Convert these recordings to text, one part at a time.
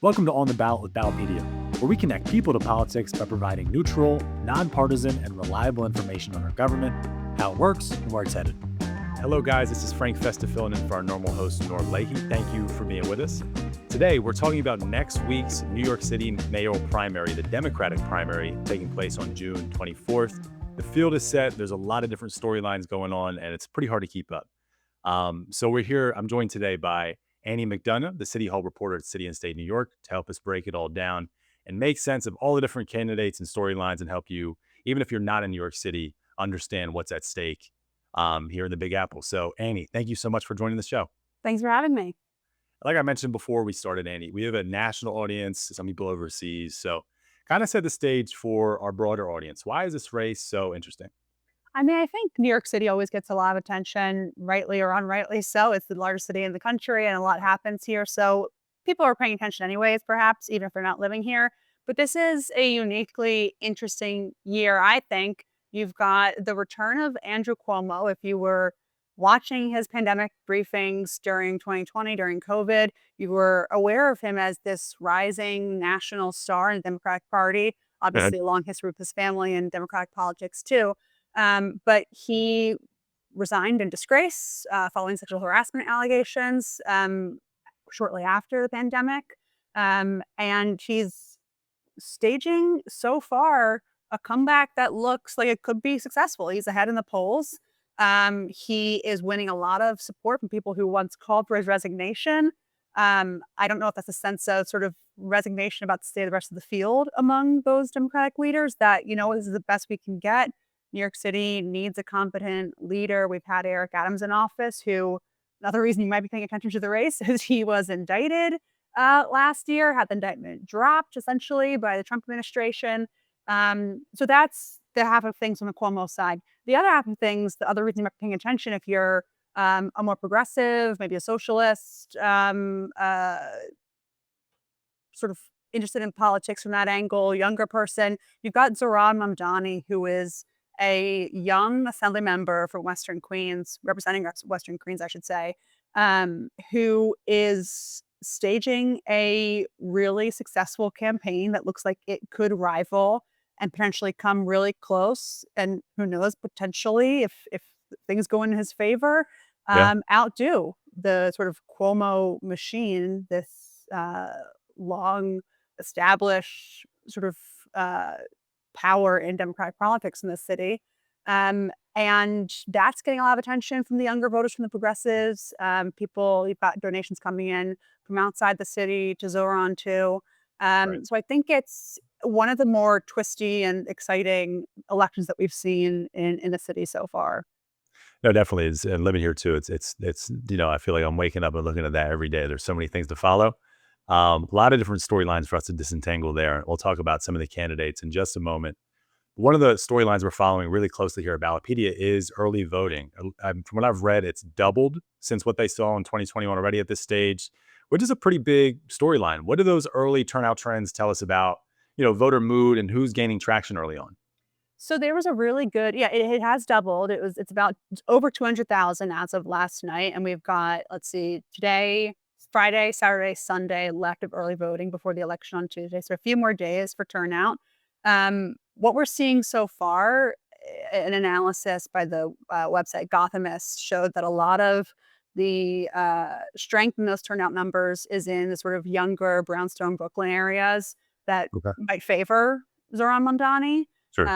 Welcome to On the Ballot with Ballotpedia, where we connect people to politics by providing neutral, nonpartisan, and reliable information on our government, how it works, and where it's headed. Hello, guys. This is Frank Festa filling in for our normal host, Norm Leahy. Thank you for being with us. Today, we're talking about next week's New York City mayoral primary, the Democratic primary, taking place on June 24th. The field is set. There's a lot of different storylines going on, and it's pretty hard to keep up. So we're here. I'm joined today by Annie McDonough, the City Hall reporter at City and State New York, to help us break it all down and make sense of all the different candidates and storylines and help you, even if you're not in New York City, understand what's at stake here in the Big Apple. So Annie, thank you so much for joining the show. Thanks for having me. Like I mentioned before we started, Annie, we have a national audience, some people overseas. So kind of set the stage for our broader audience. Why is this race so interesting? I think New York City always gets a lot of attention, rightly or unrightly so. It's the largest city in the country and a lot happens here. So people are paying attention anyways, perhaps, even if they're not living here. But this is a uniquely interesting year, I think. You've got the return of Andrew Cuomo. If you were watching his pandemic briefings during 2020, during COVID, you were aware of him as this rising national star in the Democratic Party, obviously a long history with his family and Democratic politics too. But he resigned in disgrace following sexual harassment allegations shortly after the pandemic. And he's staging so far a comeback that looks like it could be successful. He's ahead in the polls. He is winning a lot of support from people who once called for his resignation. I don't know if that's a sense of sort of resignation about the state of the rest of the field among those Democratic leaders that, this is the best we can get. New York City needs a competent leader. We've had Eric Adams in office, who, another reason you might be paying attention to the race is he was indicted last year, had the indictment dropped essentially by the Trump administration. So that's the half of things on the Cuomo side. The other half of things, the other reason you might be paying attention if you're a more progressive, maybe a socialist, sort of interested in politics from that angle, younger person, you've got Zohran Mamdani, who is a young assembly member from Western Queens, representing Western Queens, I should say, who is staging a really successful campaign that looks like it could rival and potentially come really close. And who knows, potentially, if things go in his favor, outdo the sort of Cuomo machine, this long established sort of power in Democratic politics in the city. And that's getting a lot of attention from the younger voters, from the progressives. You've got donations coming in from outside the city to Zohran too. So I think it's one of the more twisty and exciting elections that we've seen in the city so far. No, definitely is. And living here too, it's I feel like I'm waking up and looking at that every day. There's so many things to follow. A lot of different storylines for us to disentangle there. We'll talk about some of the candidates in just a moment. One of the storylines we're following really closely here at Ballotpedia is early voting. From what I've read, it's doubled since what they saw in 2021 already at this stage, which is a pretty big storyline. What do those early turnout trends tell us about, voter mood and who's gaining traction early on? So there was a really good, it has doubled. It's about over 200,000 as of last night. And we've got, today, Friday, Saturday, Sunday left of early voting before the election on Tuesday. So a few more days for turnout. What we're seeing so far, an analysis by the website Gothamist showed that a lot of the strength in those turnout numbers is in the sort of younger Brownstone, Brooklyn areas that might favor Zohran Mamdani. Sure.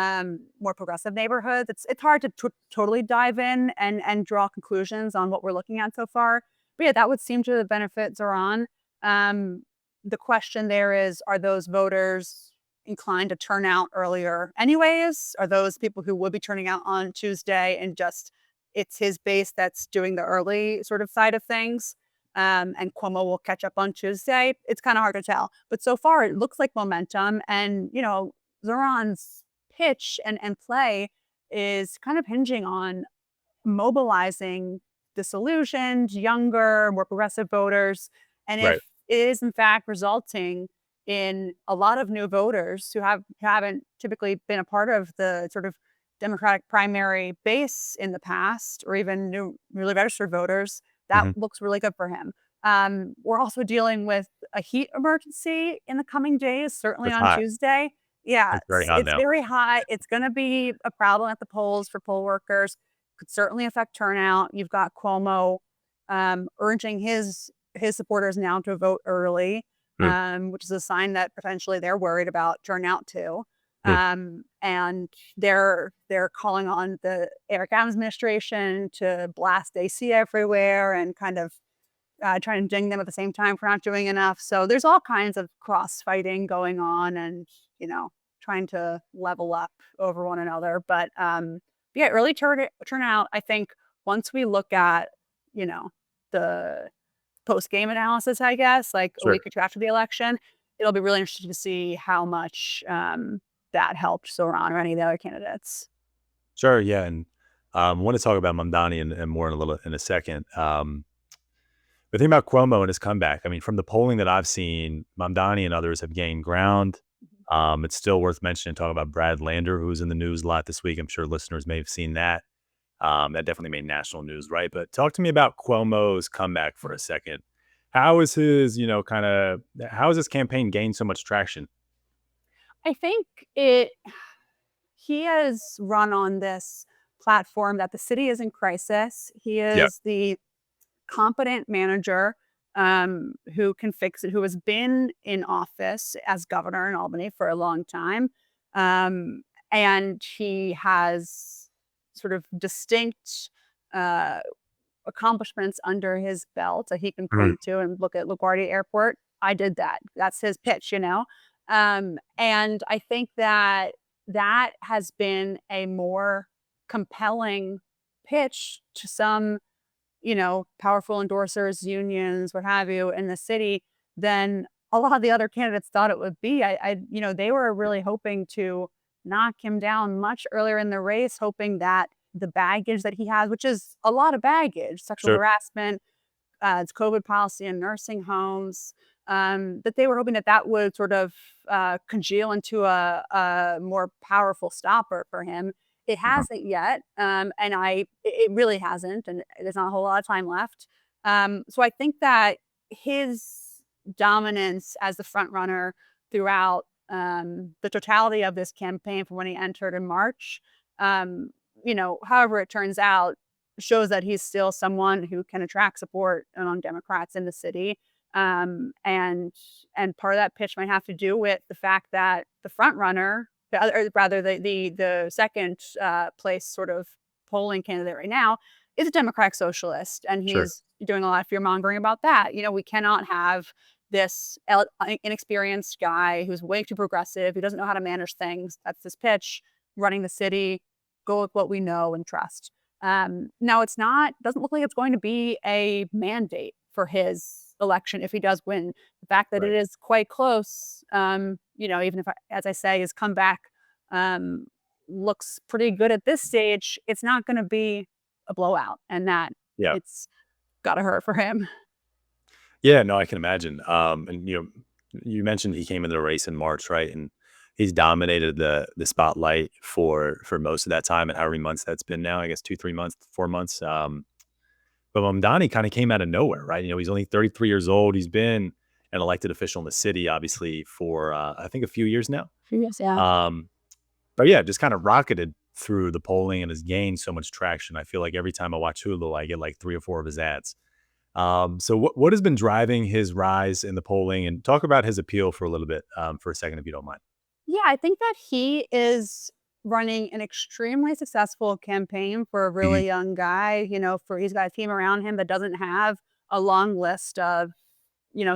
More progressive neighborhoods. It's hard to totally dive in and draw conclusions on what we're looking at so far. But yeah, that would seem to benefit Zohran. The question there is, are those voters inclined to turn out earlier anyways? Are those people who would be turning out on Tuesday and just it's his base that's doing the early sort of side of things? And Cuomo will catch up on Tuesday. It's kind of hard to tell. But so far, it looks like momentum. And, Zohran's pitch and play is kind of hinging on mobilizing disillusioned, younger, more progressive voters. And if it is in fact resulting in a lot of new voters who haven't typically been a part of the sort of Democratic primary base in the past, or even newly registered voters, that looks really good for him. We're also dealing with a heat emergency in the coming days, certainly It's on hot. Tuesday. Yeah, It's very hot it's now. very hot. It's going to be a problem at the polls for poll workers. Could certainly affect turnout. You've got Cuomo urging his supporters now to vote early, Mm, which is a sign that potentially they're worried about turnout too. mm. And they're calling on the Eric Adams administration to blast AC everywhere and kind of trying to ding them at the same time for not doing enough. So there's all kinds of cross fighting going on, and trying to level up over one another. But yeah, early turnout. I think once we look at the post game analysis, I guess like a Sure. week or two after the election, it'll be really interesting to see how much that helped Zohran or any of the other candidates. Sure. Yeah. And I want to talk about Mamdani and more in a second. But think about Cuomo and his comeback. I mean, from the polling that I've seen, Mamdani and others have gained ground. It's still worth mentioning, talking about Brad Lander, who's in the news a lot this week. I'm sure listeners may have seen that. That definitely made national news, right? But talk to me about Cuomo's comeback for a second. How is how has his campaign gained so much traction? I think it he has run on this platform that the city is in crisis. He Yeah. is the competent manager who can fix it, who has been in office as governor in Albany for a long time. Um, and he has sort of distinct uh, accomplishments under his belt that he can Mhm. point to and look at LaGuardia Airport. I did that. That's his pitch. And I think that that has been a more compelling pitch to some powerful endorsers, unions, what have you, in the city than a lot of the other candidates thought it would be. They were really hoping to knock him down much earlier in the race, hoping that the baggage that he has, which is a lot of baggage, sexual Sure. harassment, it's COVID policy in nursing homes, that they were hoping that that would sort of congeal into a more powerful stopper for him. It Mhm. hasn't yet, and it really hasn't, and there's not a whole lot of time left. So I think that his dominance as the front runner throughout the totality of this campaign from when he entered in March, however it turns out, shows that he's still someone who can attract support among Democrats in the city. And part of that pitch might have to do with the fact that the front runner, or rather the second place sort of polling candidate right now, is a Democratic socialist, and Sure. he's doing a lot of fear mongering about that. We cannot have this inexperienced guy who's way too progressive, who doesn't know how to manage things. That's his pitch, running the city. Go with what we know and trust. Now doesn't look like it's going to be a mandate for his election if he does win. The fact that it Right. is quite close, even if, as I say, his comeback um, looks pretty good at this stage, it's not going to be a blowout, and that Yeah. it's got to hurt for him. Yeah, no, I can imagine. And you mentioned he came into the race in March, right? And he's dominated the spotlight for most of that time, and however many months that's been now. I guess 2, 3 months, 4 months. But Mamdani kind of came out of nowhere, right? He's only 33 years old. He's been an elected official in the city, obviously, for I think a few years now. Yes, yeah. Um, but yeah, just kind of rocketed through the polling and has gained so much traction. I feel like every time I watch Hulu, I get like 3 or 4 of his ads. So what has been driving his rise in the polling, and talk about his appeal for a little bit, for a second, if you don't mind. Yeah, I think that he is running an extremely successful campaign for a Mhm. really young guy. He's got a team around him that doesn't have a long list of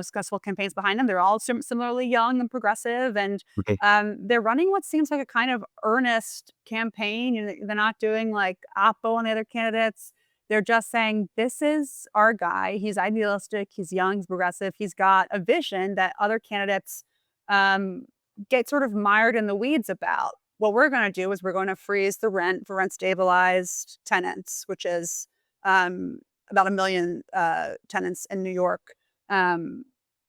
successful campaigns behind them. They're all similarly young and progressive, and Okay. they're running what seems like a kind of earnest campaign. They're not doing like Oppo and the other candidates. They're just saying, this is our guy. He's idealistic. He's young. He's progressive. He's got a vision that other candidates um, get sort of mired in the weeds about. What we're going to do is we're going to freeze the rent for rent stabilized tenants, which is about 1 million tenants in New York. Um,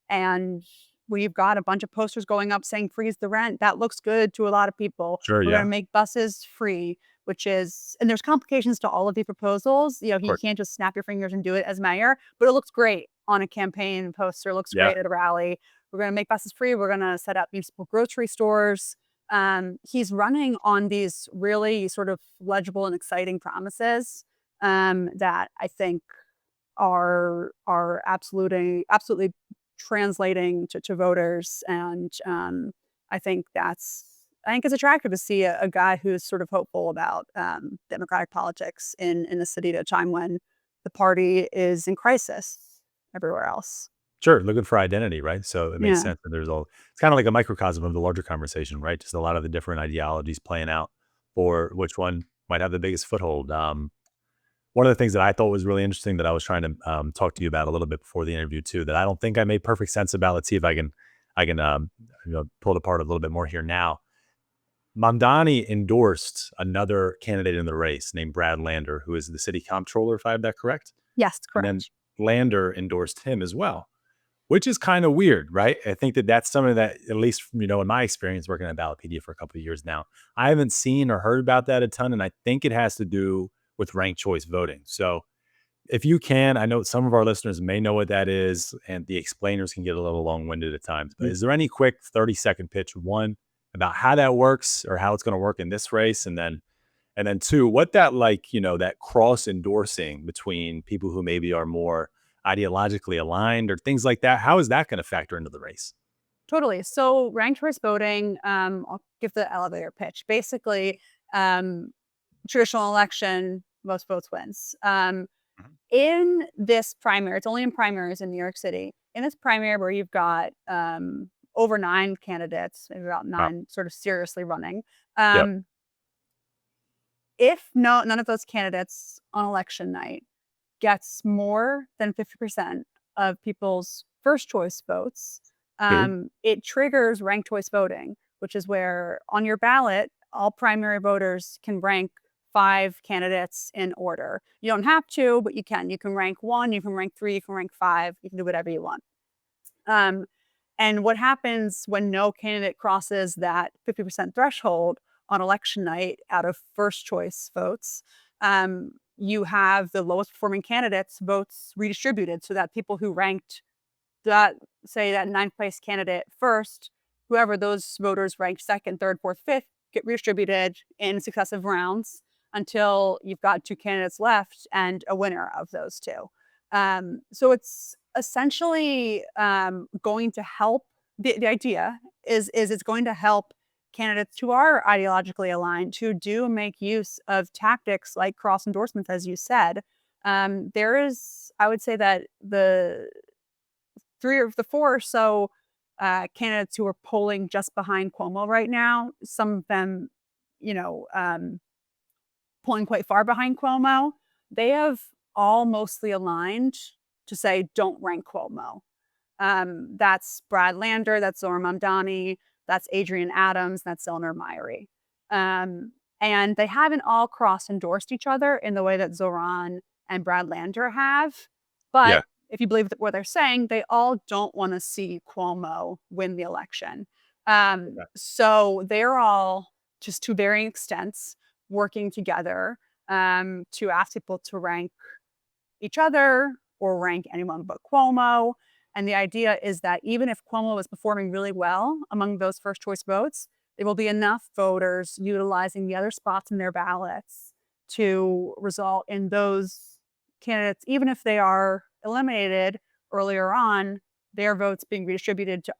and we've got a bunch of posters going up saying freeze the rent. That looks good to a lot of people. Sure. We're going Yeah. to make buses free, and there's complications to all of these proposals. Of He course. can't just snap your fingers and do it as mayor, but it looks great. on a campaign poster, looks Yeah. great at a rally. We're going to make buses free. We're going to set up municipal grocery stores. He's running on these really sort of legible and exciting promises that I think are absolutely translating to voters, and I think it's attractive to see a guy who's sort of hopeful about democratic politics in the city at a time when the party is in crisis everywhere else. Sure, looking for identity, right? So it makes Yeah, sense that it's kind of like a microcosm of the larger conversation, right? Just a lot of the different ideologies playing out for which one might have the biggest foothold. One of the things that I thought was really interesting that I was trying to talk to you about a little bit before the interview too, that I don't think I made perfect sense about. Let's see if I can pull it apart a little bit more here now. Mamdani endorsed another candidate in the race named Brad Lander, who is the city comptroller, if I have that correct. yes, And then correct. Lander endorsed him as well, which is kind of weird, right? I think that that's something that, at least in my experience working at Ballotpedia for a couple of years now, I haven't seen or heard about that a ton, and I think it has to do with ranked choice voting. So, if you can, I know some of our listeners may know what that is, and the explainers can get a little long-winded at times. But is there any quick 30-second pitch, one, about how that works or how it's going to work in this race, and then two, what that that cross endorsing between people who maybe are more ideologically aligned or things like that, how is that going to factor into the race? Totally. So ranked choice voting, I'll give the elevator pitch. Basically, um, traditional election, most votes wins. Mhm. In this primary, it's only in primaries in New York City. In this primary where you've got over 9 candidates, maybe about Wow. 9 sort of seriously running, Yep. um, if none of those candidates on election night gets more than 50% of people's first choice votes, Okay. it triggers ranked choice voting, which is where on your ballot, all primary voters can rank 5 candidates in order. You don't have to, but you can. You can rank 1, you can rank 3, you can rank 5, you can do whatever you want. Um, and what happens when no candidate crosses that 50% threshold on election night out of first choice votes? You have the lowest performing candidates' votes redistributed so that people who ranked that, say, that ninth place candidate first, whoever those voters ranked second, third, fourth, fifth, get redistributed in successive rounds until you've got 2 candidates left and a winner of those two. So it's essentially going to help. The idea is it's going to help candidates who are ideologically aligned to do make use of tactics like cross endorsements, as you said. There is, I would say that the 3 of the 4 or so candidates who are polling just behind Cuomo right now, some of them, you know, polling quite far behind Cuomo, they have all mostly aligned to say, don't rank Cuomo. That's Brad Lander, that's Zohran Mamdani, that's Adrian Adams, that's Eleanor Myrie. And they haven't all cross endorsed each other in the way that Zohran and Brad Lander have. But Yeah. if you believe what they're saying, they all don't want to see Cuomo win the election. Okay. So they're all, just to varying extents, working together to ask people to rank each other or rank anyone but Cuomo. And the idea is that even if Cuomo is performing really well among those first choice votes, there will be enough voters utilizing the other spots in their ballots to result in those candidates, even if they are eliminated earlier on, their votes being redistributed to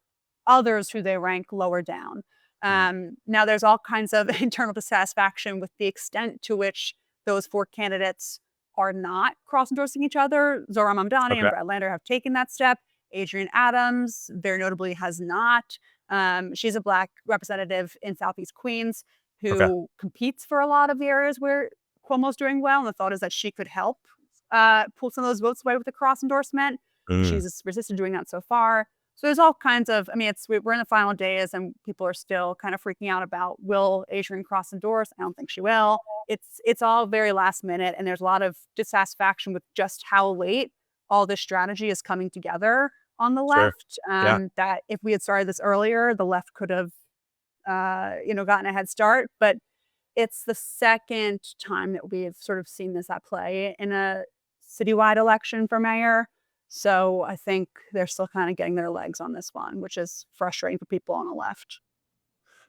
others who they rank lower down. Mm. Now, there's all kinds of internal dissatisfaction with the extent to which those 4 candidates are not cross-endorsing each other. Zohran Mamdani and Okay. Brad Lander have taken that step. Adrian Adams, very notably, has not. She's a Black representative in Southeast Queens Okay. who competes for a lot of the areas where Cuomo's doing well. And the thought is that she could help pull some of those votes away with the cross endorsement. Mm. She's resisted doing that so far. So there's all kinds of, I mean, we're in the final days and people are still kind of freaking out about, will Adrian cross endorse? I don't think she will. It's all very last minute, and there's a lot of dissatisfaction with just how late all this strategy is coming together on the Sure. left. Yeah. That if we had started this earlier, the left could have, gotten a head start. But it's the second time that we've sort of seen this at play in a citywide election for mayor. So I think they're still kind of getting their legs on this one, which is frustrating for people on the left.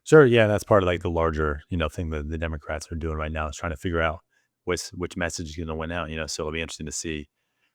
Sure, yeah, that's part of like the larger, thing that the Democrats are doing right now is trying to figure out which message is going to win out. So it'll be interesting to see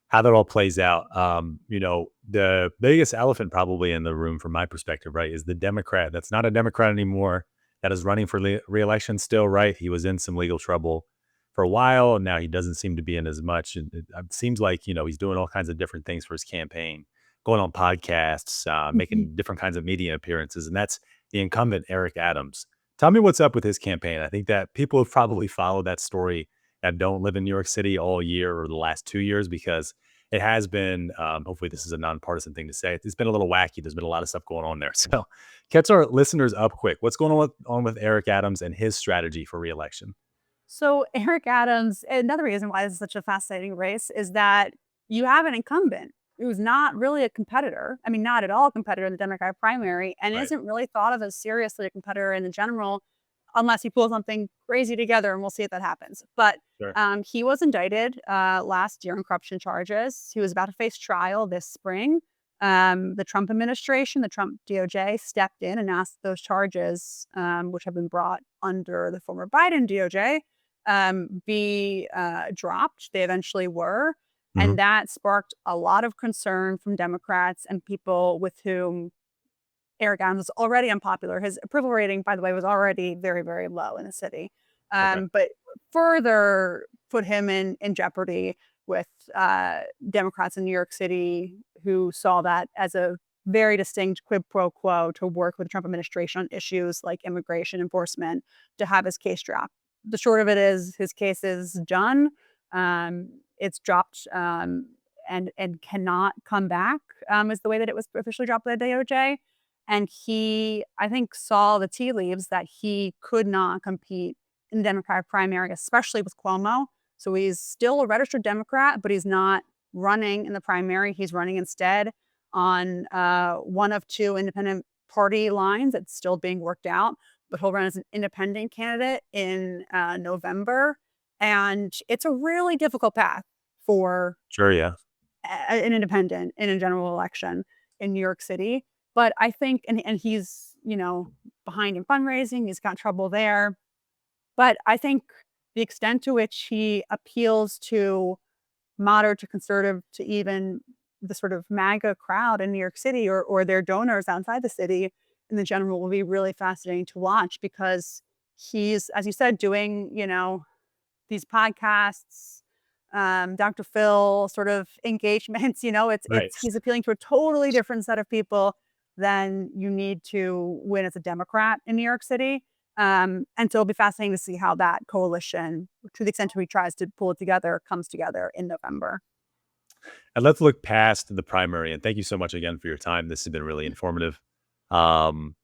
how that all plays out. The biggest elephant probably in the room from my perspective, right, is the Democrat that's not a Democrat anymore that is running for reelection still, right? He was in some legal trouble for a while, and now he doesn't seem to be in as much. And it seems like, he's doing all kinds of different things for his campaign, going on podcasts, Mhm. making different kinds of media appearances. And that's the incumbent, Eric Adams. Tell me what's up with his campaign. I think that people have probably followed that story that don't live in New York City all year or the last 2 years because it has been, hopefully this is a nonpartisan thing to say. It's been a little wacky. There's been a lot of stuff going on there. So catch our listeners up quick. What's going on with Eric Adams and his strategy for reelection? So Eric Adams, another reason why this is such a fascinating race is that you have an incumbent who's not really a competitor. I mean, not at all a competitor in the Democratic primary and Right. isn't really thought of as seriously a competitor in the general unless he pulls something crazy together, and we'll see if that happens. But Sure. he was indicted last year on corruption charges. He was about to face trial this spring. The Trump administration, the Trump DOJ, stepped in and asked those charges, which have been brought under the former Biden DOJ, be dropped. They eventually were. Hmm. And that sparked a lot of concern from Democrats and people with whom Eric Adams was already unpopular. His approval rating, by the way, was already very, very low in the city. Okay. But further put him in jeopardy with Democrats in New York City who saw that as a very distinct quid pro quo to work with the Trump administration on issues like immigration enforcement to have his case dropped. The short of it is his case is done. It's dropped and cannot come back, is the way that it was officially dropped by the DOJ. And he, I think, saw the tea leaves that he could not compete in the Democratic primary, especially with Cuomo. So he's still a registered Democrat, but he's not running in the primary. He's running instead on one of two independent party lines that's still being worked out. But he'll run as an independent candidate in November. And it's a really difficult path for Sure. Yeah. an independent in a general election in New York City. But I think, and he's, behind in fundraising, he's got trouble there. But I think the extent to which he appeals to moderate to conservative to even the sort of MAGA crowd in New York City or their donors outside the city in the general will be really fascinating to watch because he's, as you said, doing, these podcasts, Dr. Phil sort of engagements, Right. it's he's appealing to a totally different set of people than you need to win as a Democrat in New York City. And so it'll be fascinating to see how that coalition, to the extent to which he tries to pull it together, comes together in November. And let's look past the primary. And thank you so much again for your time. This has been really informative. Um,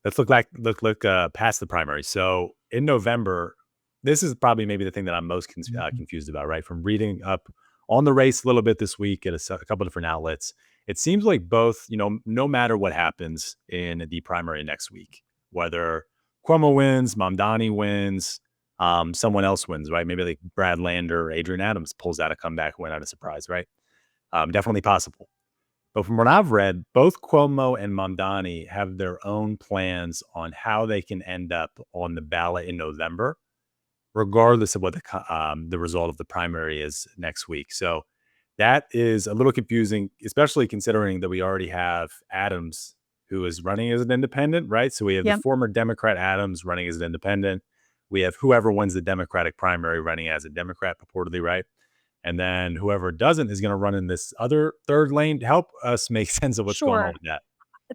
let's look past the primary. So in November, this is probably maybe the thing that I'm most confused about, right? From reading up on the race a little bit this week at a couple different outlets, it seems like both, no matter what happens in the primary next week, whether Cuomo wins, Mamdani wins, someone else wins, right? Maybe like Brad Lander or Adrian Adams pulls out a comeback win out of surprise, right? Definitely possible. But from what I've read, both Cuomo and Mamdani have their own plans on how they can end up on the ballot in November, regardless of what the result of the primary is next week. So that is a little confusing, especially considering that we already have Adams, who is running as an independent, right? So we have the Yep. former Democrat Adams running as an independent. We have whoever wins the Democratic primary running as a Democrat, purportedly, right? And then whoever doesn't is going to run in this other third lane. Help us make sense of what's going on Sure. with that.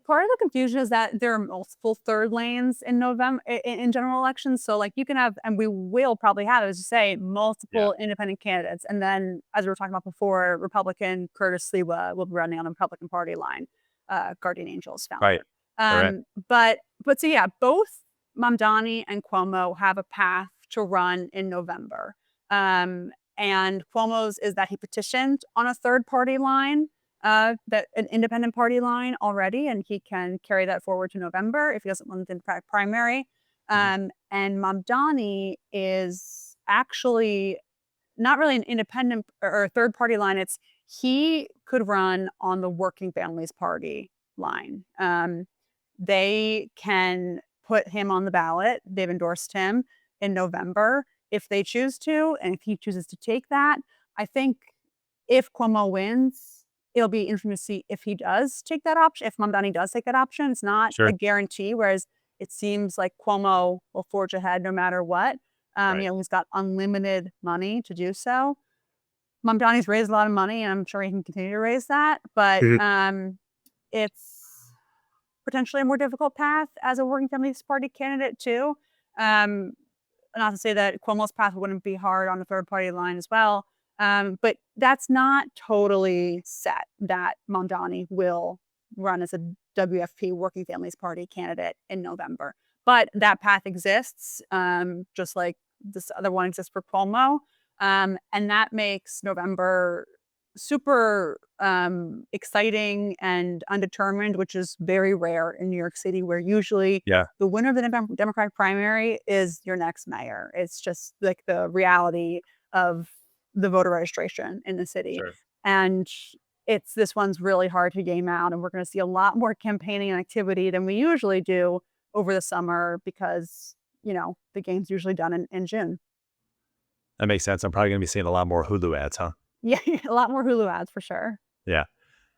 Part of the confusion is that there are multiple third lanes in November in general elections. So like you can have, and we will probably have, as you say, Yeah. multiple independent candidates. And then as we were talking about before, Republican Curtis Sliwa will be running on the Republican Party line, Guardian Angels Right. founder. Correct. But so yeah, both Mamdani and Cuomo have a path to run in November. And Cuomo's is that he petitioned on a third party line, that an independent party line already, and he can carry that forward to November if he doesn't win the Democratic primary. Mhm. And Mamdani is actually not really an independent or a third party line. It's he could run on the Working Families Party line. They can put him on the ballot. They've endorsed him in November if they choose to, and if he chooses to take that. I think if Cuomo wins, it'll be interesting to see if he does take that option, if Mamdani does take that option. It's not Sure. a guarantee, whereas it seems like Cuomo will forge ahead no matter what. Right. He's got unlimited money to do so. Mamdani's raised a lot of money, and I'm sure he can continue to raise that, but it's potentially a more difficult path as a Working Families Party candidate too. Not to say that Cuomo's path wouldn't be hard on the third party line as well, but that's not totally set that Mamdani will run as a WFP Working Families Party candidate in November. But that path exists, just like this other one exists for Cuomo. And that makes November super exciting and undetermined, which is very rare in New York City, where usually the winner of the Democratic primary is your next mayor. It's just like the reality of the voter registration in the city. Sure. And this one's really hard to game out. And we're going to see a lot more campaigning and activity than we usually do over the summer because, the game's usually done in June. That makes sense. I'm probably going to be seeing a lot more Hulu ads, huh? Yeah, a lot more Hulu ads for sure. Yeah.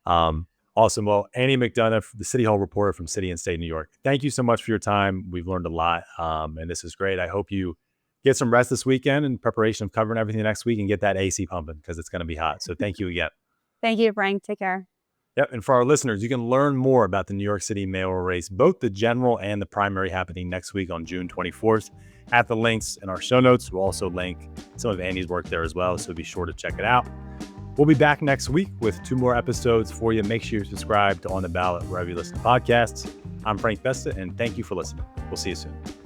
Awesome. Well, Annie McDonough, the City Hall reporter from City and State New York. Thank you so much for your time. We've learned a lot, and this is great. I hope you get some rest this weekend in preparation of covering everything next week and get that AC pumping because it's going to be hot. So thank you again. Thank you, Frank. Take care. Yep. And for our listeners, you can learn more about the New York City mayoral race, both the general and the primary happening next week on June 24th at the links in our show notes. We'll also link some of Annie's work there as well. So be sure to check it out. We'll be back next week with 2 more episodes for you. Make sure you're subscribed to On the Ballot wherever you listen to podcasts. I'm Frank Vesta, and thank you for listening. We'll see you soon.